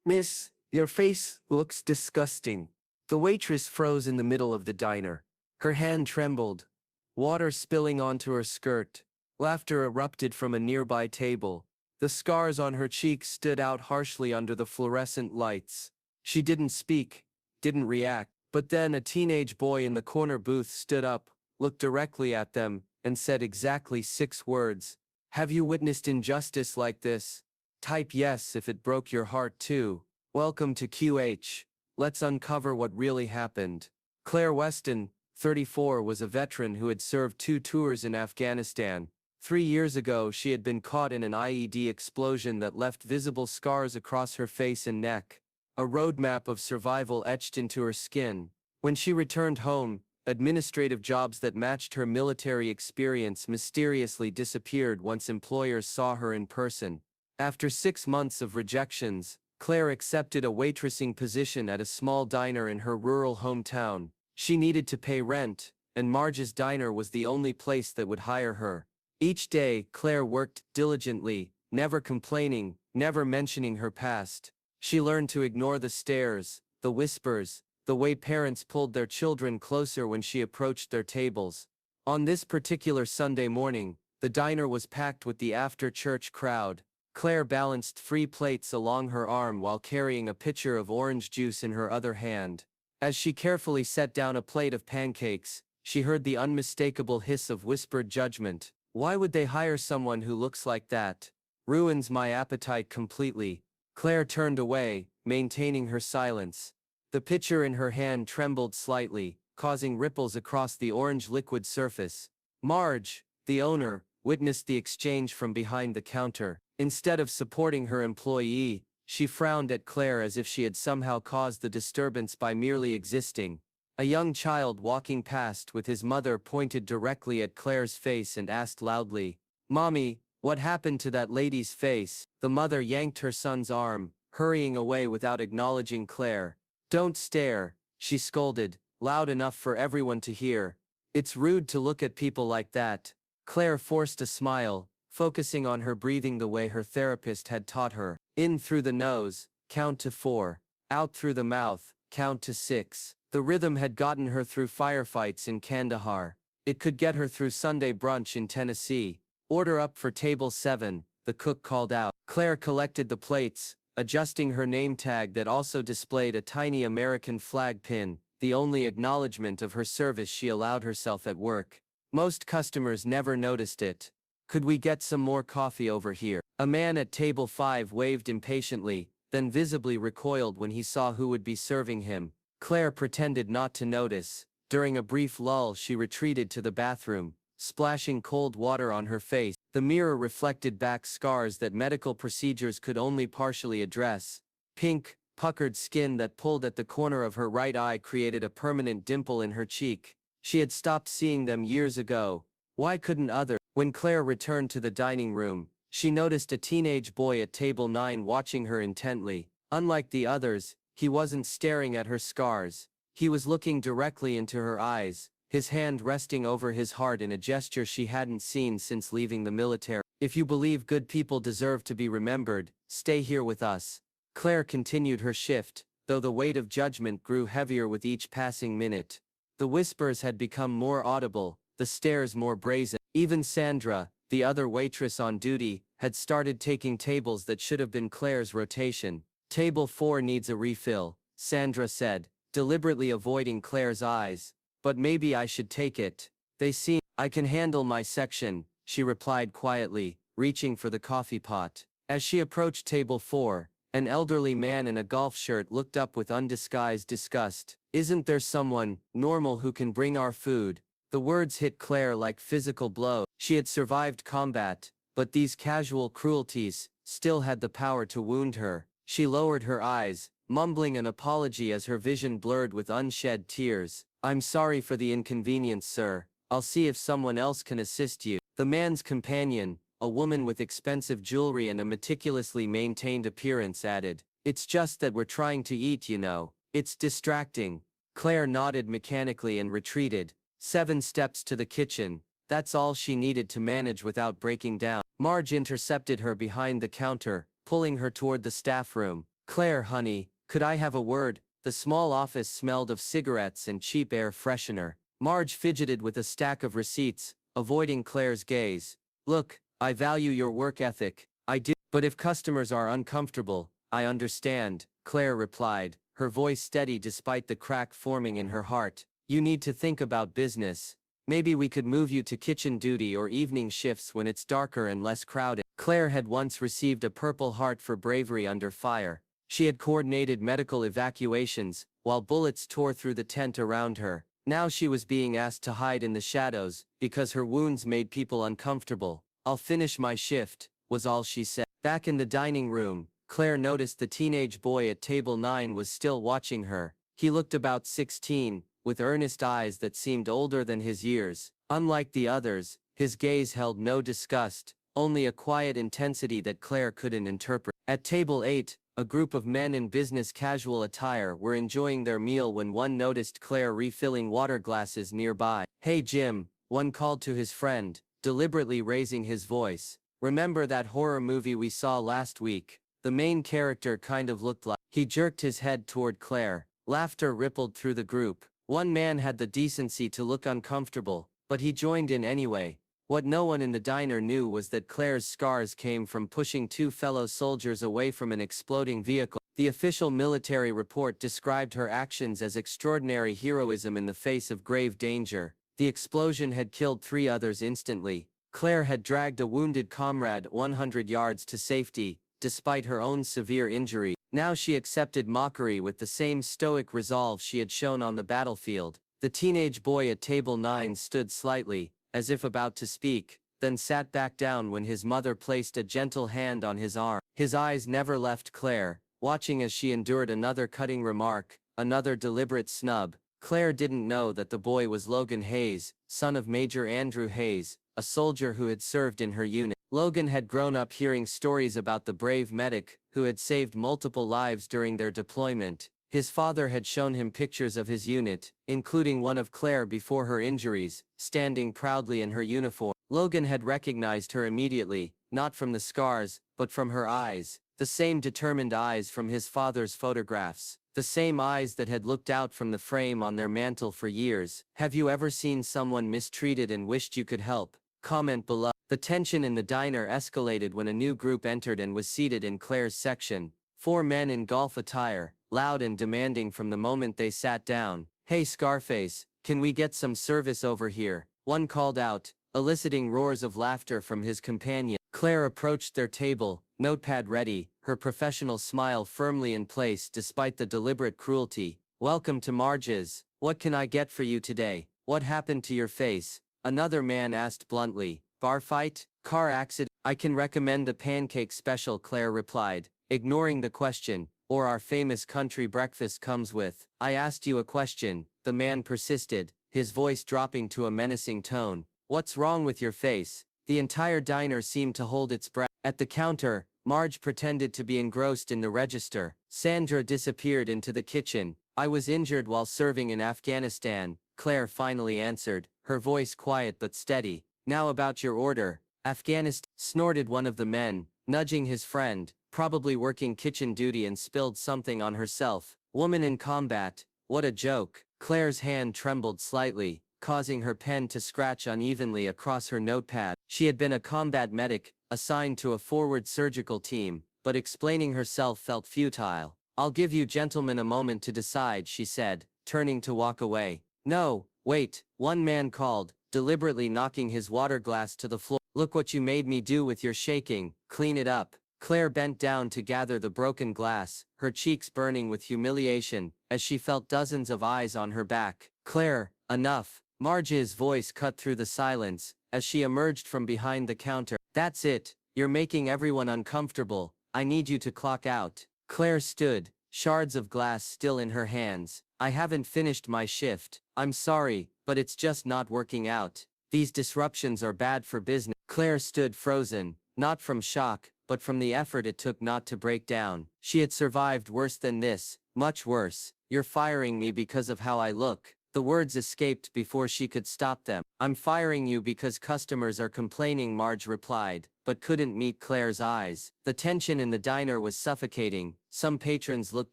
Miss, your face looks disgusting. The waitress froze in the middle of the diner. Her hand trembled, water spilling onto her skirt. Laughter erupted from a nearby table. The scars on her cheeks stood out harshly under the fluorescent lights. She didn't speak, didn't react, but then a teenage boy in the corner booth stood up, looked directly at them, and said exactly 6 words. Have you witnessed injustice like this? Type yes if it broke your heart too. Welcome to QH. Let's uncover what really happened. Claire Weston, 34, was a veteran who had served 2 tours in Afghanistan. 3 years ago, she had been caught in an IED explosion that left visible scars across her face and neck, a roadmap of survival etched into her skin. When she returned home, administrative jobs that matched her military experience mysteriously disappeared once employers saw her in person. After 6 months of rejections, Claire accepted a waitressing position at a small diner in her rural hometown. She needed to pay rent, and Marge's diner was the only place that would hire her. Each day, Claire worked diligently, never complaining, never mentioning her past. She learned to ignore the stares, the whispers, the way parents pulled their children closer when she approached their tables. On this particular Sunday morning, the diner was packed with the after-church crowd. Claire balanced 3 plates along her arm while carrying a pitcher of orange juice in her other hand. As she carefully set down a plate of pancakes, she heard the unmistakable hiss of whispered judgment. Why would they hire someone who looks like that? Ruins my appetite completely. Claire turned away, maintaining her silence. The pitcher in her hand trembled slightly, causing ripples across the orange liquid surface. Marge, the owner, witnessed the exchange from behind the counter. Instead of supporting her employee, she frowned at Claire as if she had somehow caused the disturbance by merely existing. A young child walking past with his mother pointed directly at Claire's face and asked loudly, "Mommy, what happened to that lady's face?" The mother yanked her son's arm, hurrying away without acknowledging Claire. "Don't stare," she scolded, loud enough for everyone to hear. "It's rude to look at people like that." Claire forced a smile, focusing on her breathing the way her therapist had taught her. In through the nose, count to 4. Out through the mouth, count to 6. The rhythm had gotten her through firefights in Kandahar. It could get her through Sunday brunch in Tennessee. "Order up for table 7, the cook called out. Claire collected the plates, adjusting her name tag that also displayed a tiny American flag pin, the only acknowledgement of her service she allowed herself at work. Most customers never noticed it. "Could we get some more coffee over here?" A man at table 5 waved impatiently, then visibly recoiled when he saw who would be serving him. Claire pretended not to notice. During a brief lull, she retreated to the bathroom, splashing cold water on her face. The mirror reflected back scars that medical procedures could only partially address. Pink, puckered skin that pulled at the corner of her right eye created a permanent dimple in her cheek. She had stopped seeing them years ago. Why couldn't others? When Claire returned to the dining room, she noticed a teenage boy at table 9 watching her intently. Unlike the others, he wasn't staring at her scars. He was looking directly into her eyes, his hand resting over his heart in a gesture she hadn't seen since leaving the military. "If you believe good people deserve to be remembered, stay here with us." Claire continued her shift, though the weight of judgment grew heavier with each passing minute. The whispers had become more audible, the stares more brazen. Even Sandra, the other waitress on duty, had started taking tables that should have been Claire's rotation. "Table 4 needs a refill," Sandra said, deliberately avoiding Claire's eyes. "But maybe I should take it. They seem—" "I can handle my section," she replied quietly, reaching for the coffee pot. As she approached table 4, an elderly man in a golf shirt looked up with undisguised disgust. "Isn't there someone normal who can bring our food?" The words hit Claire like physical blows. She had survived combat, but these casual cruelties still had the power to wound her. She lowered her eyes, mumbling an apology as her vision blurred with unshed tears. "I'm sorry for the inconvenience, sir. I'll see if someone else can assist you." The man's companion, a woman with expensive jewelry and a meticulously maintained appearance, added, "It's just that we're trying to eat, you know. It's distracting." Claire nodded mechanically and retreated. 7 steps to the kitchen. That's all she needed to manage without breaking down. Marge intercepted her behind the counter, pulling her toward the staff room. Claire, honey, could I have a word? The small office smelled of cigarettes and cheap air freshener. Marge fidgeted with a stack of receipts, avoiding Claire's gaze. Look, I value your work ethic, I do. But if customers are uncomfortable, I understand, Claire replied, her voice steady despite the crack forming in her heart. You need to think about business. Maybe we could move you to kitchen duty or evening shifts when it's darker and less crowded. Claire had once received a Purple Heart for bravery under fire. She had coordinated medical evacuations, while bullets tore through the tent around her. Now she was being asked to hide in the shadows, because her wounds made people uncomfortable. I'll finish my shift, was all she said. Back in the dining room, Claire noticed the teenage boy at table 9 was still watching her. He looked about 16, with earnest eyes that seemed older than his years. Unlike the others, his gaze held no disgust, only a quiet intensity that Claire couldn't interpret. At table 8, a group of men in business casual attire were enjoying their meal when one noticed Claire refilling water glasses nearby. Hey Jim, one called to his friend, deliberately raising his voice. Remember that horror movie we saw last week? The main character kind of looked like. He jerked his head toward Claire. Laughter rippled through the group. One man had the decency to look uncomfortable, but he joined in anyway. What no one in the diner knew was that Claire's scars came from pushing two fellow soldiers away from an exploding vehicle. The official military report described her actions as extraordinary heroism in the face of grave danger. The explosion had killed 3 others instantly. Claire had dragged a wounded comrade 100 yards to safety, despite her own severe injury. Now she accepted mockery with the same stoic resolve she had shown on the battlefield. The teenage boy at table 9 stood slightly, as if about to speak, then sat back down when his mother placed a gentle hand on his arm. His eyes never left Claire, watching as she endured another cutting remark, another deliberate snub. Claire didn't know that the boy was Logan Hayes, son of Major Andrew Hayes, a soldier who had served in her unit. Logan had grown up hearing stories about the brave medic, who had saved multiple lives during their deployment. His father had shown him pictures of his unit, including one of Claire before her injuries, standing proudly in her uniform. Logan had recognized her immediately, not from the scars, but from her eyes, the same determined eyes from his father's photographs, the same eyes that had looked out from the frame on their mantle for years. Have you ever seen someone mistreated and wished you could help? Comment below. The tension in the diner escalated when a new group entered and was seated in Claire's section. 4 men in golf attire, loud and demanding from the moment they sat down. Hey Scarface, can we get some service over here? One called out, eliciting roars of laughter from his companion. Claire approached their table, notepad ready, her professional smile firmly in place despite the deliberate cruelty. Welcome to Marge's. What can I get for you today? What happened to your face? Another man asked bluntly. Bar fight? Car accident? I can recommend the pancake special, Claire replied, ignoring the question. Or our famous country breakfast comes with. I asked you a question, the man persisted, his voice dropping to a menacing tone. What's wrong with your face? The entire diner seemed to hold its breath. At the counter, Marge pretended to be engrossed in the register. Sandra disappeared into the kitchen. I was injured while serving in Afghanistan, Claire finally answered, her voice quiet but steady. Now about your order. Afghanistan, snorted one of the men, nudging his friend, probably working kitchen duty and spilled something on herself. Woman in combat, what a joke. Claire's hand trembled slightly, causing her pen to scratch unevenly across her notepad. She had been a combat medic, assigned to a forward surgical team, but explaining herself felt futile. I'll give you gentlemen a moment to decide, she said, turning to walk away. No, wait, one man called, deliberately knocking his water glass to the floor. Look what you made me do with your shaking, clean it up. Claire bent down to gather the broken glass, her cheeks burning with humiliation, as she felt dozens of eyes on her back. Claire, enough. Marge's voice cut through the silence, as she emerged from behind the counter. That's it, you're making everyone uncomfortable, I need you to clock out. Claire stood, shards of glass still in her hands. I haven't finished my shift. I'm sorry, but it's just not working out. These disruptions are bad for business. Claire stood frozen, not from shock, but from the effort it took not to break down. She had survived worse than this, much worse. You're firing me because of how I look. The words escaped before she could stop them. "I'm firing you because customers are complaining," Marge replied, but couldn't meet Claire's eyes. The tension in the diner was suffocating. Some patrons looked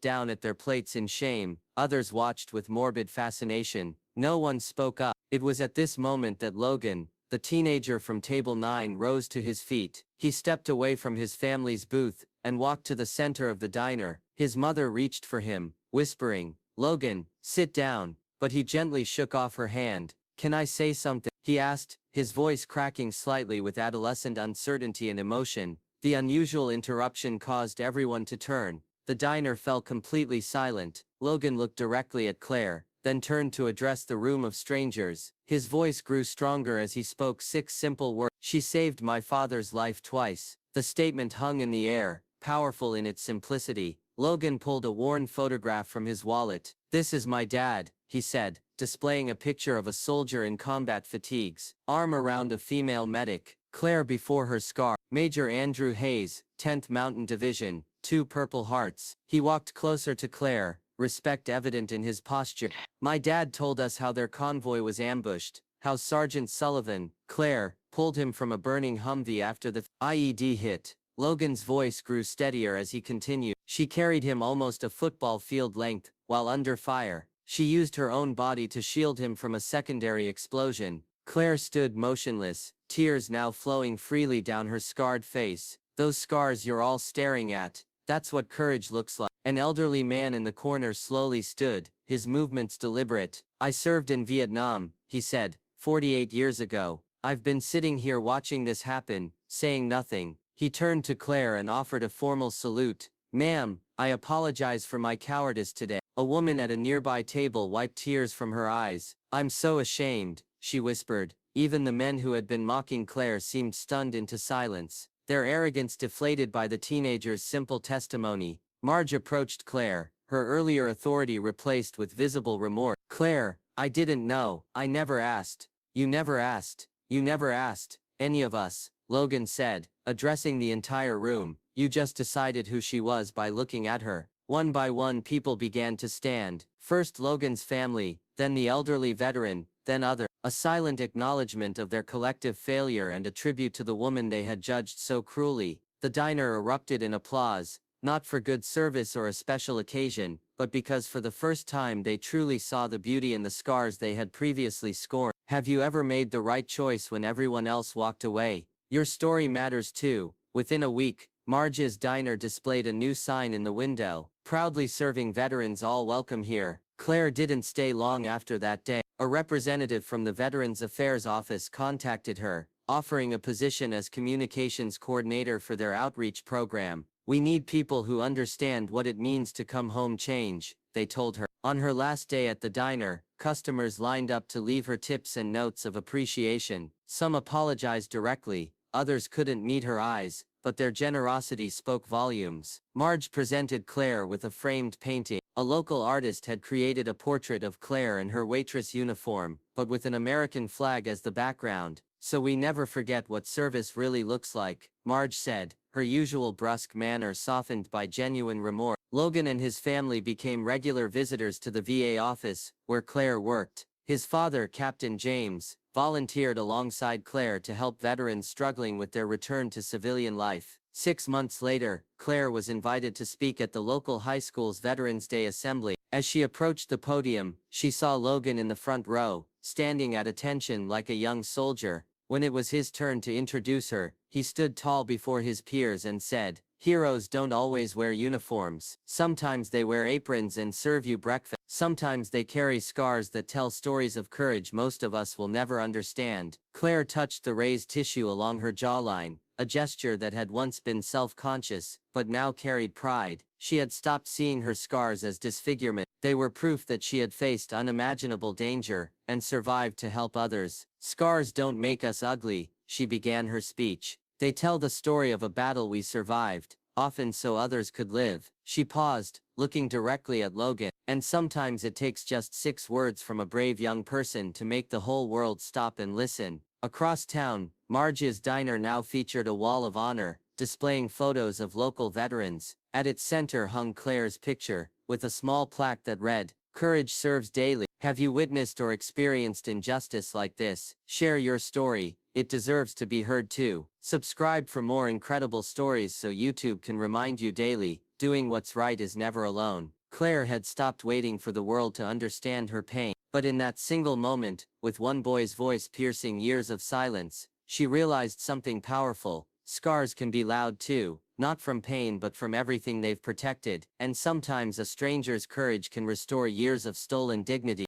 down at their plates in shame, others watched with morbid fascination. No one spoke up. It was at this moment that Logan, the teenager from Table 9, rose to his feet. He stepped away from his family's booth and walked to the center of the diner. His mother reached for him, whispering, "Logan, sit down," but he gently shook off her hand. "Can I say something?" he asked, his voice cracking slightly with adolescent uncertainty and emotion. The unusual interruption caused everyone to turn. The diner fell completely silent. Logan looked directly at Claire, then turned to address the room of strangers. His voice grew stronger as he spoke 6 simple words. "She saved my father's life twice." The statement hung in the air, powerful in its simplicity. Logan pulled a worn photograph from his wallet. "This is my dad," he said, displaying a picture of a soldier in combat fatigues, arm around a female medic. Claire before her scar. "Major Andrew Hayes, 10th Mountain Division, 2 Purple Hearts." He walked closer to Claire, respect evident in his posture. "My dad told us how their convoy was ambushed, how Sergeant Sullivan, Claire, pulled him from a burning Humvee after the IED hit." Logan's voice grew steadier as he continued. "She carried him almost a football field length, while under fire. She used her own body to shield him from a secondary explosion." Claire stood motionless, tears now flowing freely down her scarred face. "Those scars you're all staring at, that's what courage looks like." An elderly man in the corner slowly stood, his movements deliberate. "I served in Vietnam," he said, 48 years ago. "I've been sitting here watching this happen, saying nothing." He turned to Claire and offered a formal salute. "Ma'am, I apologize for my cowardice today." A woman at a nearby table wiped tears from her eyes. "I'm so ashamed," she whispered. Even the men who had been mocking Claire seemed stunned into silence, their arrogance deflated by the teenager's simple testimony. Marge approached Claire, her earlier authority replaced with visible remorse. "Claire, I didn't know. I never asked." "You never asked. You never asked any of us," Logan said, addressing the entire room. "You just decided who she was by looking at her." One by one people began to stand, first Logan's family, then the elderly veteran, then other, a silent acknowledgement of their collective failure and a tribute to the woman they had judged so cruelly. The diner erupted in applause, not for good service or a special occasion, but because for the first time they truly saw the beauty in the scars they had previously scorned. Have you ever made the right choice when everyone else walked away? Your story matters too. Within a week, Marge's diner displayed a new sign in the window, proudly serving veterans, all welcome here. Claire didn't stay long after that day. A representative from the Veterans Affairs Office contacted her, offering a position as communications coordinator for their outreach program. "We need people who understand what it means to come home change," they told her. On her last day at the diner, customers lined up to leave her tips and notes of appreciation. Some apologized directly, others couldn't meet her eyes, but their generosity spoke volumes. Marge presented Claire with a framed painting. A local artist had created a portrait of Claire in her waitress uniform, but with an American flag as the background. "So we never forget what service really looks like," Marge said, her usual brusque manner softened by genuine remorse. Logan and his family became regular visitors to the VA office, where Claire worked. His father, Captain James, volunteered alongside Claire to help veterans struggling with their return to civilian life. 6 months later, Claire was invited to speak at the local high school's Veterans Day assembly. As she approached the podium, she saw Logan in the front row, standing at attention like a young soldier. When it was his turn to introduce her, he stood tall before his peers and said, "Heroes don't always wear uniforms. Sometimes they wear aprons and serve you breakfast. Sometimes they carry scars that tell stories of courage most of us will never understand." Claire touched the raised tissue along her jawline, a gesture that had once been self-conscious, but now carried pride. She had stopped seeing her scars as disfigurement. They were proof that she had faced unimaginable danger, and survived to help others. "Scars don't make us ugly," she began her speech. "They tell the story of a battle we survived, often so others could live." She paused, looking directly at Logan. "And sometimes it takes just 6 words from a brave young person to make the whole world stop and listen." Across town, Marge's diner now featured a wall of honor, displaying photos of local veterans. At its center hung Claire's picture, with a small plaque that read, "Courage serves daily." Have you witnessed or experienced injustice like this? Share your story, it deserves to be heard too. Subscribe for more incredible stories so YouTube can remind you daily, doing what's right is never alone. Claire had stopped waiting for the world to understand her pain, but in that single moment, with one boy's voice piercing years of silence, she realized something powerful. Scars can be loud too, not from pain but from everything they've protected, and sometimes a stranger's courage can restore years of stolen dignity.